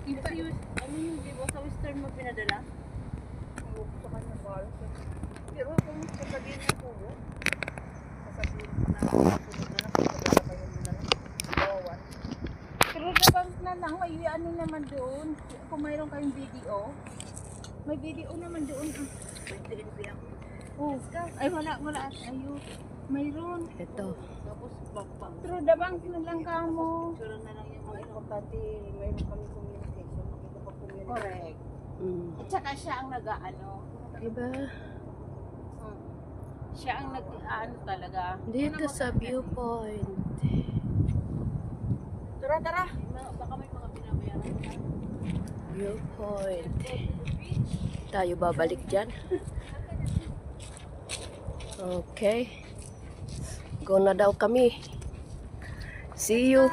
Iba yun. Ano yung di ba sa Western mo pinadala? Oo, sa kanya bawal. Pero kung sasabihin niya po, sasabihin mo na sunod na lang, pagkakala kayo mo na lang. Bawawan. Pero dapat na lang, may ano naman doon. Kung mayroon kayong video, may video naman doon. Ah. May TNP ako. Oh, ay wala. Ayun. Mayroon. Ito. Tapos, backpack. Pero dabang na lang ka mo. Picture na lang yung mga importante, mayroon kami communication, makikipag-communicate. Correct. At saka siya ang nag-ano. Diba? Siya ang nag-ano talaga. Dito sa viewpoint. Tara. Baka may mga binabayaran ka. Viewpoint. Tayo babalik dyan. Okay. Go na daw kami. See you.